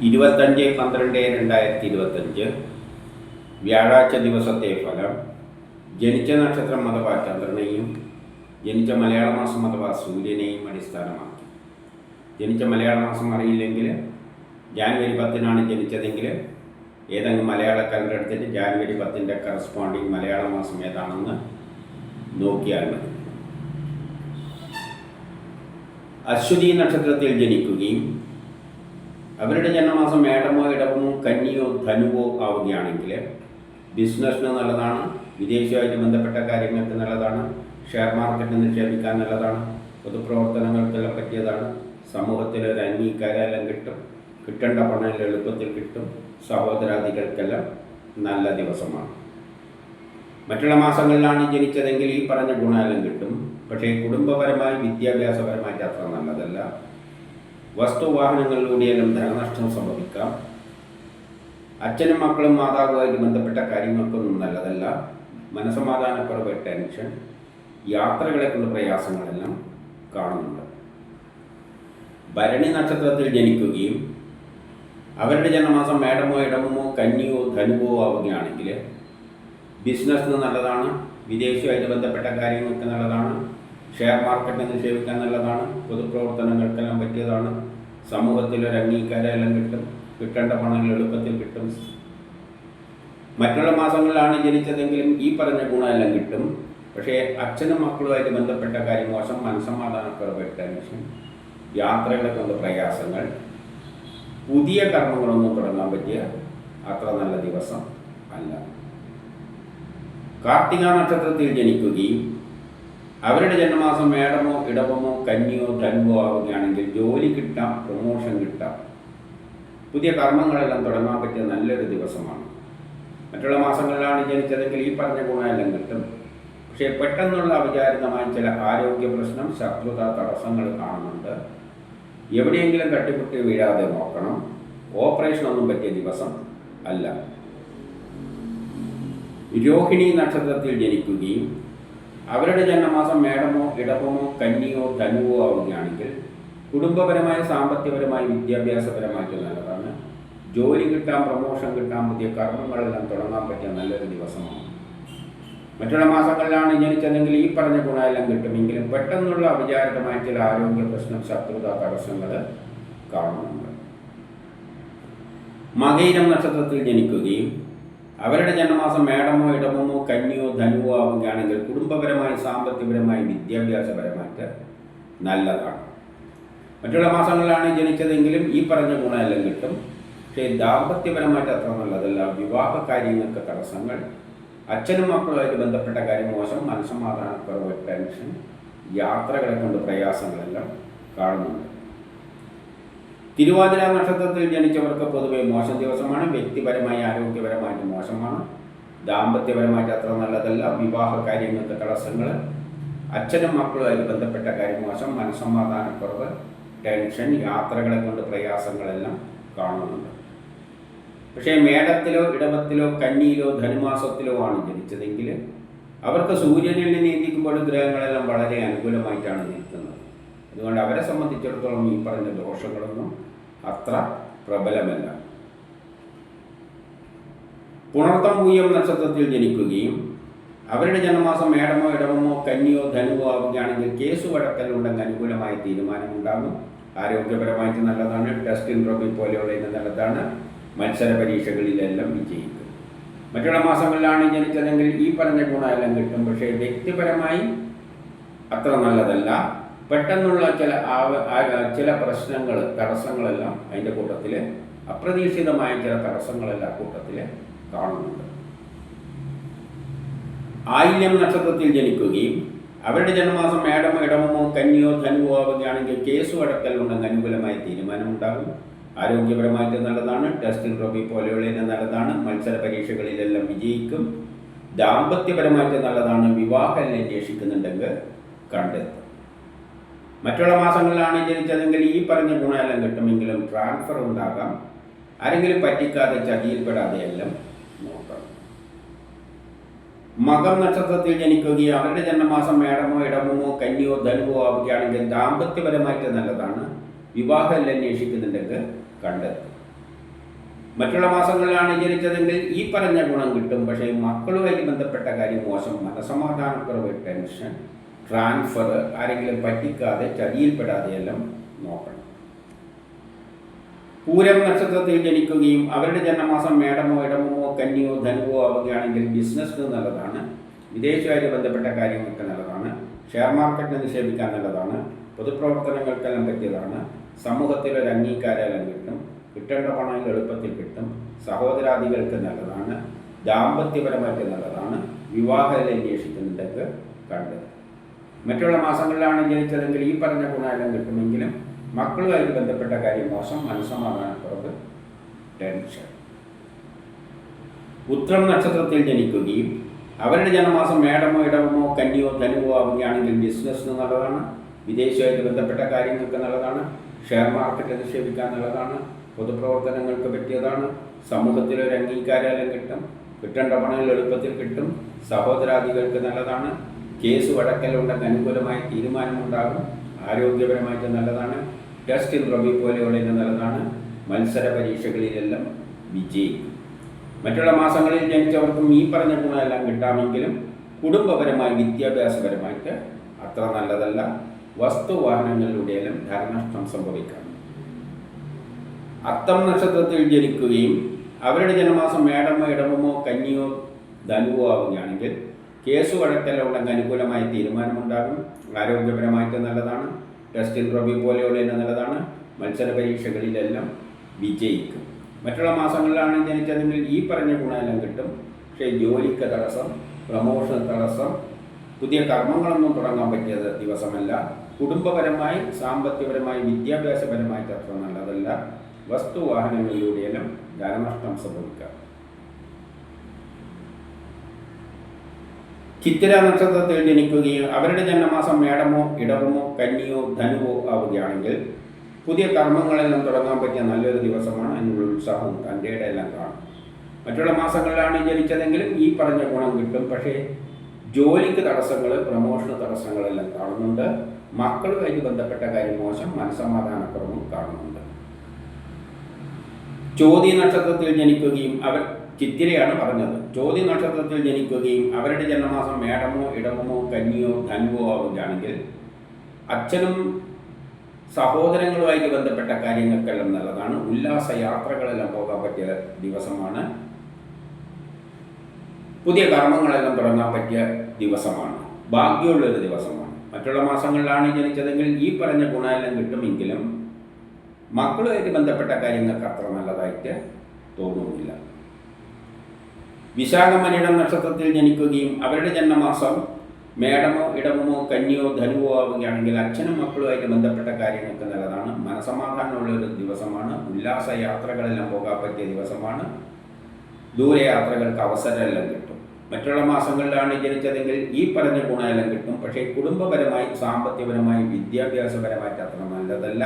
25/12/2025 വ്യാഴാഴ്ച ദിവസത്തെ ഫലം. ജനിച്ച നക്ഷത്രം അഥവാ ചന്ദ്രനെയും ജനിച്ച മലയാള മാസം അഥവാ സൂര്യനെയും അടിസ്ഥാനമാക്കി. ജനിച്ച മലയാള മാസം അറിയില്ലെങ്കിൽ ജാനുവരി 10 ജനിച്ചതെങ്കിൽ ഏതെങ്കിലും മലയാള കലണ്ടർ എടുത്തിട്ട് ജാനുവരി 10 കറസ്പോണ്ടിങ് മലയാള മാസം ഏതാണെന്ന് നോക്കിയാൽ മതി. അശ്വതി നക്ഷത്രത്തിൽ ജനിക്കുകയും അവരുടെ ജന്മമാസം മേടമോ ഇടവമോ കന്നിയോ ധനുവോ ആവുകയാണെങ്കിൽ ബിസിനസ്സിന് നല്ലതാണ്, വിദേശവുമായിട്ട് ബന്ധപ്പെട്ട കാര്യങ്ങൾക്ക് നല്ലതാണ്, ഷെയർ മാർക്കറ്റിൽ നിക്ഷേപിക്കാൻ നല്ലതാണ്, പൊതുപ്രവർത്തനങ്ങൾക്കെല്ലാം പറ്റിയതാണ്, സമൂഹത്തിൽ ഒരു അംഗീകാരമെല്ലാം കിട്ടും, കിട്ടേണ്ട പണം എളുപ്പത്തിൽ കിട്ടും, സഹോദരാദികൾക്കെല്ലാം നല്ല ദിവസമാണ്. മറ്റുള്ള മാസങ്ങളിലാണ് ജനിച്ചതെങ്കിൽ ഈ പറഞ്ഞ ഗുണമെല്ലാം കിട്ടും. പക്ഷേ കുടുംബപരമായി വിദ്യാഭ്യാസപരമായിട്ട് അത്ര നല്ലതല്ല. വസ്തുവാഹനങ്ങളിലൂടെയെല്ലാം ധനനഷ്ടം സംഭവിക്കാം. അച്ഛനും മക്കളും മാതാവുമായിട്ട് ബന്ധപ്പെട്ട കാര്യങ്ങൾക്കൊന്നും നല്ലതല്ല. മനസ്സമാധാനക്കുറവ്, ടെൻഷൻ, യാത്രകളെ കൊണ്ട് പ്രയാസങ്ങളെല്ലാം കാണുന്നുണ്ട്. ഭരണി നക്ഷത്രത്തിൽ ജനിക്കുകയും അവരുടെ ജന്മമാസം മേടമോ ഇടവമോ കന്നിയോ ധനുവോ ആവുകയാണെങ്കിൽ ബിസിനസ്സിന് നല്ലതാണ്, വിദേശവുമായിട്ട് ബന്ധപ്പെട്ട കാര്യങ്ങൾക്ക് നല്ലതാണ്, ഷെയർ മാർക്കറ്റിൽ നിക്ഷേപിക്കാൻ നല്ലതാണ്, പൊതുപ്രവർത്തനങ്ങൾക്കെല്ലാം പറ്റിയതാണ്, സമൂഹത്തിലൊരു അംഗീകാരമെല്ലാം കിട്ടും, കിട്ടേണ്ട പണം എളുപ്പത്തിൽ കിട്ടും. മറ്റുള്ള മാസങ്ങളിലാണ് ജനിച്ചതെങ്കിലും ഈ പറഞ്ഞ ഗുണമെല്ലാം കിട്ടും. പക്ഷേ അച്ഛനും മക്കളുമായിട്ട് ബന്ധപ്പെട്ട കാര്യം മോശം, മനസ്സമാധാനക്കുറവ്, ടെൻഷൻ, യാത്രകളെ കൊണ്ട് പ്രയാസങ്ങൾ, പുതിയ കർമ്മങ്ങളൊന്നും തുടങ്ങാൻ പറ്റിയ അത്ര നല്ല ദിവസം അല്ല. കാർത്തിക നക്ഷത്രത്തിൽ ജനിക്കുകയും അവരുടെ ജന്മമാസം മേടമോ ഇടവമോ കന്നിയോ ധനുവോ ആവുകയാണെങ്കിൽ ജോലി കിട്ടാം, പ്രൊമോഷൻ കിട്ടാം, പുതിയ കർമ്മങ്ങളെല്ലാം തുടങ്ങാൻ പറ്റിയ നല്ലൊരു ദിവസമാണ്. മറ്റുള്ള മാസങ്ങളിലാണ് ജനിച്ചതെങ്കിൽ ഈ പറഞ്ഞ ഗുണമെല്ലാം കിട്ടും. പക്ഷേ പെട്ടെന്നുള്ള അവിചാരിതമായ ചില ആരോഗ്യ പ്രശ്നം, ശത്രുത, തടസ്സങ്ങൾ കാണുന്നുണ്ട്. എവിടെയെങ്കിലും തട്ടിപ്പൊട്ടി വീഴാതെ നോക്കണം. ഓപ്പറേഷനൊന്നും പറ്റിയ ദിവസം അല്ല. രോഹിണി നക്ഷത്രത്തിൽ ജനിക്കുകയും അവരുടെ ജന്മമാസം മേടമോ ഇടവമോ കന്നിയോ ധനുവോ ആവുകയാണെങ്കിൽ കുടുംബപരമായ, സാമ്പത്തികപരമായി, വിദ്യാഭ്യാസപരമായിട്ട് നല്ലതാണ്. ജോലി കിട്ടാൻ, പ്രൊമോഷൻ കിട്ടാൻ, പുതിയ കർമ്മങ്ങളെല്ലാം തുടങ്ങാൻ പറ്റിയ നല്ലൊരു ദിവസമാണ്. മറ്റുള്ള മാസങ്ങളിലാണ് ജനിച്ചതെങ്കിൽ ഈ പറഞ്ഞ ഗുണമെല്ലാം കിട്ടുമെങ്കിലും പെട്ടെന്നുള്ള അവിചാരിതമായ ചില ആരോഗ്യ പ്രശ്നം, ശത്രുത, തടസ്സങ്ങൾ കാണുന്നുണ്ട്. മകയിരം നക്ഷത്രത്തിൽ ജനിക്കുകയും അവരുടെ ജന്മമാസം മേടമോ ഇടവമോ കന്നിയോ ധനുവോ ആവുകയാണെങ്കിൽ കുടുംബപരമായി, സാമ്പത്തികപരമായി, വിദ്യാഭ്യാസപരമായിട്ട് നല്ലതാണ്. മറ്റുള്ള മാസങ്ങളിലാണ് ജനിച്ചതെങ്കിലും ഈ പറഞ്ഞ ഗുണമെല്ലാം കിട്ടും. പക്ഷേ ദാമ്പത്യപരമായിട്ട് അത്ര നല്ലതല്ല. വിവാഹ കാര്യങ്ങൾക്ക് തടസ്സങ്ങൾ, അച്ഛനും മക്കളുമായിട്ട് ബന്ധപ്പെട്ട കാര്യം മോശം, മനസ്സമാധാനക്കുറവ്, ടെൻഷൻ, യാത്രകളെ കൊണ്ട് പ്രയാസങ്ങളെല്ലാം കാണുന്നുണ്ട്. തിരുവാതിര നക്ഷത്രത്തിൽ ജനിച്ചവർക്ക് പൊതുവെ മോശം ദിവസമാണ്. വ്യക്തിപരമായി, ആരോഗ്യപരമായിട്ട് മോശമാണ്. ദാമ്പത്യപരമായിട്ട് അത്ര നല്ലതല്ല. വിവാഹ കാര്യങ്ങൾക്ക് തടസ്സങ്ങൾ, അച്ഛനും മക്കളുമായിട്ട് ബന്ധപ്പെട്ട കാര്യം മോശം, മനസ്സമാധാനക്കുറവ്, ടെൻഷൻ, യാത്രകളെ കൊണ്ട് പ്രയാസങ്ങളെല്ലാം കാണുന്നുണ്ട്. പക്ഷേ മേടത്തിലോ ഇടവത്തിലോ കന്നിയിലോ ധനുമാസത്തിലോ ആണ് ജനിച്ചതെങ്കിൽ അവർക്ക് സൂര്യനിൽ നിന്ന് നീന്തിക്കുമ്പോൾ ഗ്രഹങ്ങളെല്ലാം വളരെ അനുകൂലമായിട്ടാണ് നിൽക്കുന്നത്. അതുകൊണ്ട് അവരെ സംബന്ധിച്ചിടത്തോളം ഈ പറഞ്ഞ ദോഷങ്ങളൊന്നും അത്ര പ്രബലമല്ല. പുണർത്തം പൂയം നക്ഷത്രത്തിൽ ജനിക്കുകയും അവരുടെ ജന്മമാസം മേടമോ ഇടവമോ കന്നിയോ ധനുവോ ആവുകയാണെങ്കിൽ കേസ് വഴക്കലുണ്ടെങ്കിൽ അനുകൂലമായ തീരുമാനമുണ്ടാകും. ആരോഗ്യപരമായിട്ട് നല്ലതാണ്. ടെസ്റ്റ് ഇൻട്രോപ്പി പോലെയുള്ള നല്ലതാണ്. മത്സര പരീക്ഷകളിലെല്ലാം വിജയിക്കും. മറ്റുള്ള മാസങ്ങളിലാണ് ജനിച്ചതെങ്കിൽ ഈ പറഞ്ഞ ഗുണമെല്ലാം കിട്ടും. പക്ഷേ വ്യക്തിപരമായി അത്ര നല്ലതല്ല. പെട്ടെന്നുള്ള ചില പ്രശ്നങ്ങൾ, തടസ്സങ്ങളെല്ലാം അതിൻ്റെ കൂട്ടത്തിൽ, അപ്രതീക്ഷിതമായ ചില തടസ്സങ്ങളെല്ലാം കൂട്ടത്തിൽ കാണുന്നുണ്ട്. ആയില്യം നക്ഷത്രത്തിൽ ജനിക്കുകയും അവരുടെ ജന്മമാസം മേടമോ ഇടവമോ കന്നിയോ ധനുവോ ആവുകയാണെങ്കിൽ കേസ് വഴക്കലുണ്ടെങ്കിൽ അനുകൂലമായ തീരുമാനമുണ്ടാകും. ആരോഗ്യപരമായിട്ട് നല്ലതാണ്. ടെസ്റ്റ് ട്രോഫി പോലെയുള്ള നല്ലതാണ്. മത്സര പരീക്ഷകളിലെല്ലാം വിജയിക്കും. ദാമ്പത്യപരമായിട്ട് നല്ലതാണ്. വിവാഹം അന്വേഷിക്കുന്നുണ്ടെങ്കിൽ കണ്ടെത്തും. മറ്റുള്ള മാസങ്ങളിലാണ് ജനിച്ചതെങ്കിൽ ഈ പറഞ്ഞ ഗുണമെല്ലാം കിട്ടുമെങ്കിലും ട്രാൻസ്ഫർ ഉണ്ടാകാം. ആരെങ്കിലും പറ്റിക്കാതെ, ചതിയിൽപ്പെടാതെ എല്ലാം നോക്കണം. മകം നക്ഷത്രത്തിൽ ജനിക്കുകയും അവരുടെ ജന്മമാസം മേടമോ ഇടവമോ കന്നിയോ ധനുവോ ആവുകയാണെങ്കിൽ ദാമ്പത്യപരമായിട്ട് നല്ലതാണ്. വിവാഹം അന്വേഷിക്കുന്നുണ്ടെങ്കിൽ കണ്ടെത്തും. മറ്റുള്ള മാസങ്ങളിലാണ് ജനിച്ചതെങ്കിൽ ഈ പറഞ്ഞ ഗുണം കിട്ടും. പക്ഷേ മക്കളുമായിട്ട് ബന്ധപ്പെട്ട കാര്യം മോശം, മനസമാധാനക്കുറവ്, ടെൻഷൻ, ട്രാൻസ്ഫർ, ആരെങ്കിലും പറ്റിക്കാതെ ചതിയിൽപ്പെടാതെയെല്ലാം നോക്കണം. പൂരം നക്ഷത്രത്തിൽ ജനിക്കുകയും അവരുടെ ജന്മമാസം മേടമോ ഇടമോ കന്നിയോ ധനുവോ ആവുകയാണെങ്കിൽ ബിസിനസ്സിന് നല്ലതാണ്, വിദേശവുമായിട്ട് ബന്ധപ്പെട്ട കാര്യങ്ങൾക്ക് നല്ലതാണ്, ഷെയർ മാർക്കറ്റിനെ നിക്ഷേപിക്കാൻ നല്ലതാണ്, പൊതുപ്രവർത്തനങ്ങൾക്കെല്ലാം പറ്റിയതാണ്, സമൂഹത്തിൽ ഒരു അംഗീകാരമെല്ലാം കിട്ടും, കിട്ടേണ്ട പണം എളുപ്പത്തിൽ കിട്ടും, സഹോദരാദികൾക്ക് നല്ലതാണ്, ദാമ്പത്യപരമായിട്ട് നല്ലതാണ്, വിവാഹം അന്വേഷിക്കുന്നുണ്ടെങ്കിൽ കണ്ടത്. മറ്റുള്ള മാസങ്ങളിലാണ് ജനിച്ചതെങ്കിൽ ഈ പറഞ്ഞ ഗുണമെല്ലാം കിട്ടുമെങ്കിലും മക്കളുമായിട്ട് ബന്ധപ്പെട്ട കാര്യം മോശം, മനസ്സമാധാനക്കുറവ്, ടെൻഷൻ. ഉത്രം നക്ഷത്രത്തിൽ ജനിക്കുകയും അവരുടെ ജന്മമാസം മേടമോ ഇടവമോ കന്നിയോ ധനുവോ ആവുകയാണെങ്കിൽ ബിസിനസ്സിന് നല്ലതാണ്, വിദേശവുമായിട്ട് ബന്ധപ്പെട്ട കാര്യങ്ങൾക്ക് നല്ലതാണ്, ഷെയർ മാർക്കറ്റ് നിക്ഷേപിക്കാൻ നല്ലതാണ്, പൊതുപ്രവർത്തനങ്ങൾക്ക് പറ്റിയതാണ്, സമൂഹത്തിലൊരു അംഗീകാരമെല്ലാം കിട്ടും, കിട്ടേണ്ട പണം എളുപ്പത്തിൽ കിട്ടും, സഹോദരാദികൾക്ക് നല്ലതാണ്, കേസ് വഴക്കലുണ്ടെങ്കിൽ അനുകൂലമായ തീരുമാനമുണ്ടാകും, ആരോഗ്യപരമായിട്ട് നല്ലതാണ്, ടെസ്റ്റ് ഇൻട്രവ്യൂ പോലെയുള്ള നല്ലതാണ്, മത്സര പരീക്ഷകളിലെല്ലാം വിജയിക്കും. മറ്റുള്ള മാസങ്ങളിൽ ജനിച്ചവർക്കും ഈ പറഞ്ഞ ഗുണമെല്ലാം കിട്ടാമെങ്കിലും കുടുംബപരമായി വിദ്യാഭ്യാസപരമായിട്ട് അത്ര നല്ലതല്ല, വസ്തുവാഹനങ്ങളിലൂടെയെല്ലാം ധനനഷ്ടം സംഭവിക്കാം. അത്തം നക്ഷത്രത്തിൽ ജനിക്കുകയും അവരുടെ ജന്മമാസം മേടമോ ഇടവമോ കന്നിയോ ധനുവോ ആവുകയാണെങ്കിൽ കേസ് വഴക്കെല്ലാം ഉണ്ടെങ്കിൽ അനുകൂലമായ തീരുമാനമുണ്ടാകും, ആരോഗ്യപരമായിട്ട് നല്ലതാണ്, ടെസ്റ്റ് ഇൻട്രവ്യൂ പോലെയുള്ള നല്ലതാണ്, മത്സര പരീക്ഷകളിലെല്ലാം വിജയിക്കും. മറ്റുള്ള മാസങ്ങളിലാണ് ജനിച്ചതെങ്കിൽ ഈ പറഞ്ഞ ഗുണമെല്ലാം കിട്ടും. പക്ഷേ ജോലിക്ക് തടസ്സം, പ്രമോഷൻ തടസ്സം, പുതിയ കർമ്മങ്ങളൊന്നും തുടങ്ങാൻ പറ്റിയ ദിവസമല്ല, കുടുംബപരമായി സാമ്പത്തികപരമായി വിദ്യാഭ്യാസപരമായിട്ട് അത്ര നല്ലതല്ല, വസ്തുവാഹനങ്ങളിലൂടെയെല്ലാം ധനനഷ്ടം സംഭവിക്കാം. ചിത്തിര നക്ഷത്രത്തിൽ ജനിക്കുകയും അവരുടെ ജന്മമാസം മേടമോ ഇടവമോ കന്നിയോ ധനുവോ ആവുകയാണെങ്കിൽ പുതിയ കർമ്മങ്ങളെല്ലാം തുടങ്ങാൻ പറ്റിയ നല്ലൊരു ദിവസമാണ്, അതിനുള്ള ഉത്സാഹവും തൻ്റെ എല്ലാം കാണും. മറ്റുള്ള മാസങ്ങളിലാണ് ജനിച്ചതെങ്കിലും ഈ പറഞ്ഞ ഗുണം കിട്ടും. പക്ഷേ ജോലിക്ക് തടസ്സങ്ങൾ, പ്രമോഷന് തടസ്സങ്ങളെല്ലാം കാണുന്നുണ്ട്, മക്കളുമായിട്ട് ബന്ധപ്പെട്ട കാര്യം മോശം, മനസ്സമാധാനക്കുറവും കാണുന്നുണ്ട്. ചോതി നക്ഷത്രത്തിൽ ജനിക്കുകയും ചിത്തിരയാണ് പറഞ്ഞത്. ചോതി നക്ഷത്രത്തിൽ ജനിക്കുകയും അവരുടെ ജന്മമാസം മേടമോ ഇടവമോ കന്നിയോ ധനുവോ ആവുകയാണെങ്കിൽ അച്ഛനും സഹോദരങ്ങളുമായിട്ട് ബന്ധപ്പെട്ട കാര്യങ്ങൾക്കെല്ലാം നല്ലതാണ്, ഉല്ലാസ യാത്രകളെല്ലാം പോകാൻ പറ്റിയ ദിവസമാണ്, പുതിയ കർമ്മങ്ങളെല്ലാം തുടങ്ങാൻ പറ്റിയ ദിവസമാണ്, ഭാഗ്യമുള്ളൊരു ദിവസമാണ്. മറ്റുള്ള മാസങ്ങളിലാണ് ജനിച്ചതെങ്കിൽ ഈ പറഞ്ഞ ഗുണമെല്ലാം കിട്ടുമെങ്കിലും മക്കളുമായിട്ട് ബന്ധപ്പെട്ട കാര്യങ്ങൾക്ക് അത്ര നല്ലതായിട്ട് തോന്നുന്നില്ല. വിശാഖമനിടം നക്ഷത്രത്തിൽ ജനിക്കുകയും അവരുടെ ജന്മമാസം മേടമോ ഇടവമോ കന്നിയോ ധനുവോ ആവുകയാണെങ്കിൽ അച്ഛനും മക്കളുമായിട്ട് ബന്ധപ്പെട്ട കാര്യങ്ങൾക്ക് നല്ലതാണ്, മനസമാധാനമുള്ളൊരു ദിവസമാണ്, ഉല്ലാസ യാത്രകളെല്ലാം പോകാൻ പറ്റിയ ദിവസമാണ്, ദൂരയാത്രകൾക്ക് അവസരമെല്ലാം കിട്ടും. മറ്റുള്ള മാസങ്ങളിലാണ് ജനിച്ചതെങ്കിൽ ഈ പറഞ്ഞ ഗുണമെല്ലാം കിട്ടും. പക്ഷേ കുടുംബപരമായി സാമ്പത്തികപരമായി വിദ്യാഭ്യാസപരമായിട്ട് അത്ര നല്ലതല്ല,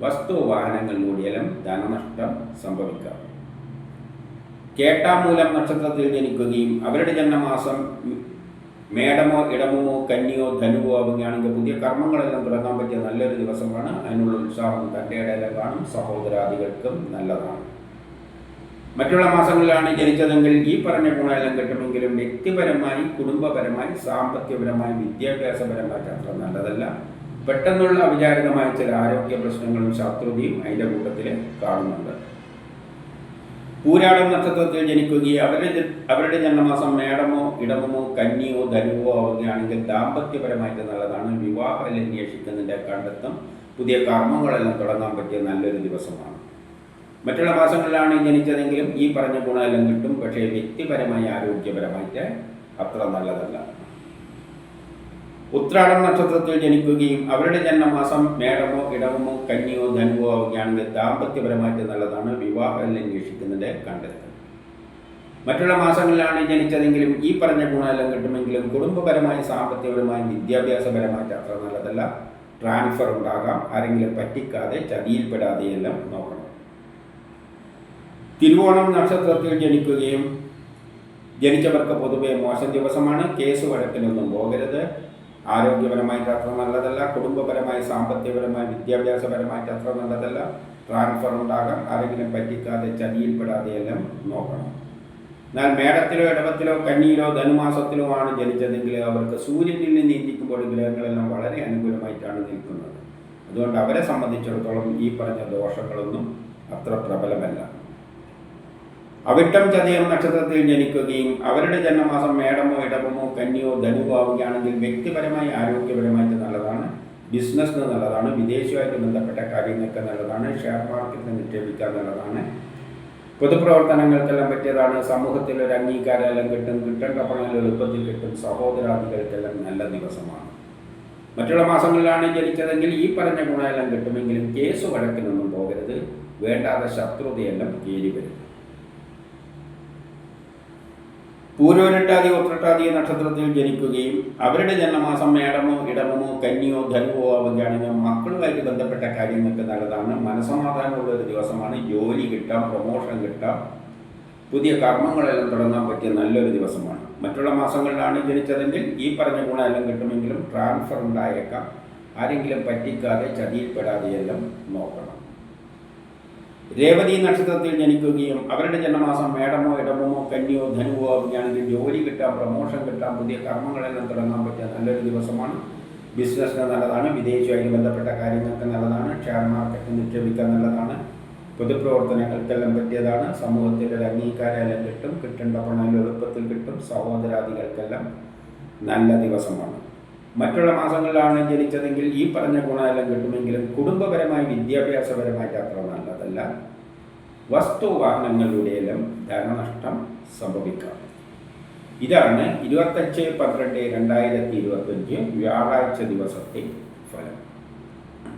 വസ്തുവാഹനങ്ങളിലൂടെയെല്ലാം ധനനഷ്ടം സംഭവിക്കാം. കേട്ടാമൂലം നക്ഷത്രത്തിൽ ജനിക്കുകയും അവരുടെ ജന്മമാസം മേടമോ ഇടമോ കന്നിയോ ധനുവോ ആവുകയാണെങ്കിൽ പുതിയ കർമ്മങ്ങളെല്ലാം തുടങ്ങാൻ പറ്റിയ നല്ലൊരു ദിവസമാണ്, അതിനുള്ള ഉത്സാഹം തൻ്റെ ഇടയിലും കാണും, സഹോദരാദികൾക്കും നല്ലതാണ്. മറ്റുള്ള മാസങ്ങളിലാണ് ജനിച്ചതെങ്കിൽ ഈ പറഞ്ഞ ഗുണമെല്ലാം കിട്ടുമെങ്കിലും വ്യക്തിപരമായി കുടുംബപരമായി സാമ്പത്തികപരമായി വിദ്യാഭ്യാസപരമായിട്ട് അത്ര നല്ലതല്ല, പെട്ടെന്നുള്ള അവിചാരിതമായ ചില ആരോഗ്യ പ്രശ്നങ്ങളും ശത്രുതയും അതിൻ്റെ കൂട്ടത്തിൽ കാണുന്നുണ്ട്. പൂരാടം നക്ഷത്രത്തിൽ ജനിക്കുകയും അവരുടെ ജന്മമാസം മേടമോ ഇടമോ കന്നിയോ ധനുവോ ആവുകയാണെങ്കിൽ ദാമ്പത്യപരമായിട്ട് നല്ലതാണ്, വിവാഹം അന്വേഷിക്കുന്നതിൻ്റെ കണ്ടെത്തും, പുതിയ കർമ്മങ്ങളെല്ലാം തുടങ്ങാൻ പറ്റിയ നല്ലൊരു ദിവസമാണ്. മറ്റുള്ള മാസങ്ങളിലാണ് ജനിച്ചതെങ്കിലും ഈ പറഞ്ഞ ഗുണമെല്ലാം കിട്ടും. പക്ഷേ വ്യക്തിപരമായി ആരോഗ്യപരമായിട്ട് അത്ര നല്ലതല്ല. ഉത്രാടം നക്ഷത്രത്തിൽ ജനിക്കുകയും അവരുടെ ജന്മമാസം മേടമോ ഇടവമോ കന്നിയോ ധനുവോ ആവുകയാണെങ്കിൽ ദാമ്പത്യപരമായിട്ട് നല്ലതാണ്, വിവാഹം അന്വേഷിക്കുന്നതിൻ്റെ കണ്ടെത്തും. മറ്റുള്ള മാസങ്ങളിലാണ് ജനിച്ചതെങ്കിലും ഈ പറഞ്ഞ ഗുണമെല്ലാം കിട്ടുമെങ്കിലും കുടുംബപരമായി സാമ്പത്തികപരമായി വിദ്യാഭ്യാസപരമായിട്ട് അത്ര നല്ലതല്ല, ട്രാൻസ്ഫർ ഉണ്ടാകാം, ആരെങ്കിലും പറ്റിക്കാതെ ചതിയിൽപ്പെടാതെയെല്ലാം നോക്കണം. തിരുവോണം നക്ഷത്രത്തിൽ ജനിച്ചവർക്ക് പൊതുവെ മോശം ദിവസമാണ്, കേസ് വഴക്കിലൊന്നും പോകരുത്, ആരോഗ്യപരമായിട്ട് അത്ര നല്ലതല്ല, കുടുംബപരമായി സാമ്പത്തികപരമായി വിദ്യാഭ്യാസപരമായിട്ട് അത്ര നല്ലതല്ല, ട്രാൻസ്ഫർ ഉണ്ടാകാം, ആരെങ്കിലും പറ്റിക്കാതെ ചതിയിൽപ്പെടാതെയെല്ലാം നോക്കണം. എന്നാൽ മേടത്തിലോ ഇടവത്തിലോ കന്നിയിലോ ധനുമാസത്തിലോ ആണ് ജനിച്ചതെങ്കിൽ അവർക്ക് സൂര്യനിൽ നിന്ന് ചിന്തിക്കുമ്പോൾ ഗ്രഹങ്ങളെല്ലാം വളരെ അനുകൂലമായിട്ടാണ് നിൽക്കുന്നത്. അതുകൊണ്ട് അവരെ സംബന്ധിച്ചിടത്തോളം ഈ പറഞ്ഞ ദോഷങ്ങളൊന്നും അത്ര പ്രബലമല്ല. അവിട്ടം ചതയം നക്ഷത്രത്തിൽ ജനിക്കുകയും അവരുടെ ജന്മമാസം മേടമോ ഇടവമോ കന്നിയോ ധനുവോ ആവുകയാണെങ്കിൽ വ്യക്തിപരമായി ആരോഗ്യപരമായിട്ട് നല്ലതാണ്, ബിസിനസ്സിന് നല്ലതാണ്, വിദേശവുമായിട്ട് ബന്ധപ്പെട്ട കാര്യങ്ങൾക്ക് നല്ലതാണ്, ഷെയർ മാർക്കറ്റിൽ നിക്ഷേപിക്കാൻ നല്ലതാണ്, പൊതുപ്രവർത്തനങ്ങൾക്കെല്ലാം പറ്റിയതാണ്, സമൂഹത്തിൽ ഒരു അംഗീകാരമെല്ലാം കിട്ടേണ്ട പണം എളുപ്പത്തിൽ കിട്ടും, സഹോദരാദികൾക്കെല്ലാം നല്ല ദിവസമാണ്. മറ്റുള്ള മാസങ്ങളിലാണ് ജനിച്ചതെങ്കിൽ ഈ പറഞ്ഞ ഗുണമെല്ലാം കിട്ടുമെങ്കിലും കേസ് വഴക്കിനൊന്നും പോകരുത്, വേണ്ടാതെ ശത്രുതയെല്ലാം കയറി വരും. പൂരോരട്ടാതി ഉത്രട്ടാതി നക്ഷത്രത്തിൽ ജനിക്കുകയും അവരുടെ ജന്മമാസം മേടമോ ഇടവമോ കന്നിയോ ധനുവോ ആവുകയാണെങ്കിൽ മക്കളുമായിട്ട് ബന്ധപ്പെട്ട കാര്യങ്ങൾക്ക് നല്ലതാണ്, മനസമാധാനമുള്ള ഒരു ദിവസമാണ്, ജോലി കിട്ടാം, പ്രൊമോഷൻ കിട്ടാം, പുതിയ കർമ്മങ്ങളെല്ലാം തുടങ്ങാൻ പറ്റിയ നല്ലൊരു ദിവസമാണ്. മറ്റുള്ള മാസങ്ങളിലാണ് ജനിച്ചതെങ്കിൽ ഈ പറഞ്ഞ ഗുണമെല്ലാം കിട്ടുമെങ്കിലും ട്രാൻസ്ഫർ ഉണ്ടായേക്കാം, ആരെങ്കിലും പറ്റിക്കാതെ ചതിയിൽപ്പെടാതെയെല്ലാം നോക്കണം. രേവതി നക്ഷത്രത്തിൽ ജനിക്കുകയും അവരുടെ ജന്മമാസം മേടമോ ഇടമോ കന്നിയോ ധനുവോ ആവുകയാണെങ്കിൽ ജോലി കിട്ടാം, പ്രൊമോഷൻ കിട്ടാം, പുതിയ കർമ്മങ്ങളെല്ലാം തുടങ്ങാൻ പറ്റിയ നല്ലൊരു ദിവസമാണ്, ബിസിനസ്സിന് നല്ലതാണ്, വിദേശവുമായി ബന്ധപ്പെട്ട കാര്യങ്ങൾക്ക് നല്ലതാണ്, ഷെയർ മാർക്കറ്റിൽ നിക്ഷേപിക്കാൻ നല്ലതാണ്, പൊതുപ്രവർത്തനങ്ങൾക്കെല്ലാം പറ്റിയതാണ്, സമൂഹത്തിൽ ഒരു അംഗീകാരമെല്ലാം കിട്ടും, കിട്ടേണ്ട പണം എളുപ്പത്തിൽ കിട്ടും, സഹോദരാദികൾക്കെല്ലാം നല്ല ദിവസമാണ്. മറ്റുള്ള മാസങ്ങളിലാണ് ജനിച്ചതെങ്കിൽ ഈ പറഞ്ഞ ഗുണമെല്ലാം കിട്ടുമെങ്കിലും കുടുംബപരമായി വിദ്യാഭ്യാസപരമായിട്ട് അത്ര നല്ലതല്ല, വസ്തുവാഹനങ്ങളിലൂടെയെല്ലാം ധനനഷ്ടം സംഭവിക്കാം. ഇതാണ് 25/12/2025 വ്യാഴാഴ്ച ദിവസത്തെ ഫലം.